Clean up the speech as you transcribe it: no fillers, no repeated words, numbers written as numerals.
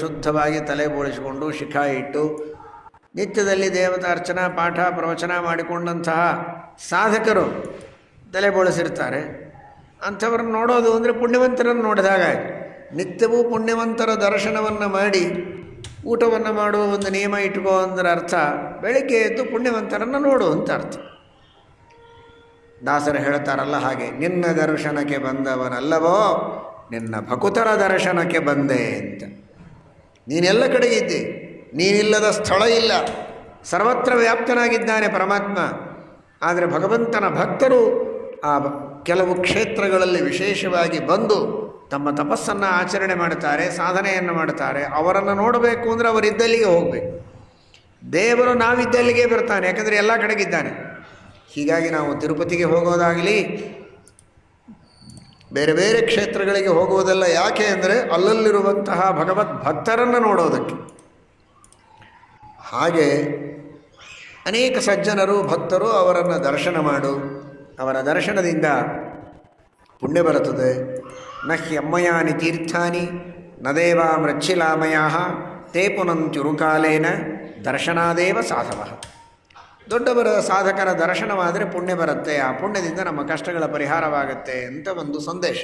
ಶುದ್ಧವಾಗಿ ತಲೆ ಬೋಳಿಸಿಕೊಂಡು ಶಿಖಾ ಇಟ್ಟು ನಿತ್ಯದಲ್ಲಿ ದೇವತಾ ಅರ್ಚನಾ ಪಾಠ ಪ್ರವಚನ ಮಾಡಿಕೊಂಡಂತಹ ಸಾಧಕರು ತಲೆ ಬೋಳಿಸಿರ್ತಾರೆ. ಅಂಥವ್ರನ್ನ ನೋಡೋದು ಅಂದರೆ ಪುಣ್ಯವಂತರನ್ನು ನೋಡಿದಾಗ ನಿತ್ಯವೂ ಪುಣ್ಯವಂತರ ದರ್ಶನವನ್ನು ಮಾಡಿ ಊಟವನ್ನು ಮಾಡುವ ಒಂದು ನಿಯಮ ಇಟ್ಕೋ ಅಂದ್ರೆ ಅರ್ಥ ಬೆಳಿಗ್ಗೆ ಎದ್ದು ಪುಣ್ಯವಂತರನ್ನು ನೋಡು ಅಂತ ಅರ್ಥ. ದಾಸರು ಹೇಳ್ತಾರಲ್ಲ ಹಾಗೆ, ನಿನ್ನ ದರ್ಶನಕ್ಕೆ ಬಂದವನಲ್ಲವೋ ನಿನ್ನ ಭಕುತರ ದರ್ಶನಕ್ಕೆ ಬಂದೆ ಅಂತ. ನೀನೆಲ್ಲ ಕಡೆಗಿದ್ದೆ, ನೀನಿಲ್ಲದ ಸ್ಥಳ ಇಲ್ಲ, ಸರ್ವತ್ರ ವ್ಯಾಪ್ತನಾಗಿದ್ದಾನೆ ಪರಮಾತ್ಮ. ಆದರೆ ಭಗವಂತನ ಭಕ್ತರು ಆ ಕೆಲವು ಕ್ಷೇತ್ರಗಳಲ್ಲಿ ವಿಶೇಷವಾಗಿ ಬಂದು ತಮ್ಮ ತಪಸ್ಸನ್ನು ಆಚರಣೆ ಮಾಡ್ತಾರೆ, ಸಾಧನೆಯನ್ನು ಮಾಡ್ತಾರೆ. ಅವರನ್ನು ನೋಡಬೇಕು ಅಂದರೆ ಅವರಿದ್ದಲ್ಲಿಗೆ ಹೋಗಬೇಕು. ದೇವರು ನಾವಿದ್ದಲ್ಲಿಗೆ ಬರ್ತಾನೆ, ಯಾಕಂದರೆ ಎಲ್ಲ ಕಡೆಗಿದ್ದಾನೆ. ಹೀಗಾಗಿ ನಾವು ತಿರುಪತಿಗೆ ಹೋಗೋದಾಗಲಿ ಬೇರೆ ಬೇರೆ ಕ್ಷೇತ್ರಗಳಿಗೆ ಹೋಗುವುದಲ್ಲ. ಯಾಕೆ ಅಂದರೆ ಅಲ್ಲಲ್ಲಿರುವಂತಹ ಭಗವದ್ ಭಕ್ತರನ್ನು ನೋಡೋದಕ್ಕೆ. ಹಾಗೆ ಅನೇಕ ಸಜ್ಜನರು ಭಕ್ತರು ಅವರನ್ನು ದರ್ಶನ ಮಾಡು, ಅವರ ದರ್ಶನದಿಂದ ಪುಣ್ಯ ಬರುತ್ತದೆ. ನ ಹ್ಯಮ್ಮಯಾನಿ ತೀರ್ಥಾನಿ ನ ದೇವಾ ಮೃಚ್ಛಿಲಾಮಯ ತೇ ಪುನಂತ್ಯುರುಕಾಲೇನ ದರ್ಶನಾದೇವ ಸಾಧವ. ದೊಡ್ಡವರ ಸಾಧಕರ ದರ್ಶನವಾದರೆ ಪುಣ್ಯ ಬರುತ್ತೆ, ಆ ಪುಣ್ಯದಿಂದ ನಮ್ಮ ಕಷ್ಟಗಳ ಪರಿಹಾರವಾಗುತ್ತೆ ಅಂತ ಒಂದು ಸಂದೇಶ.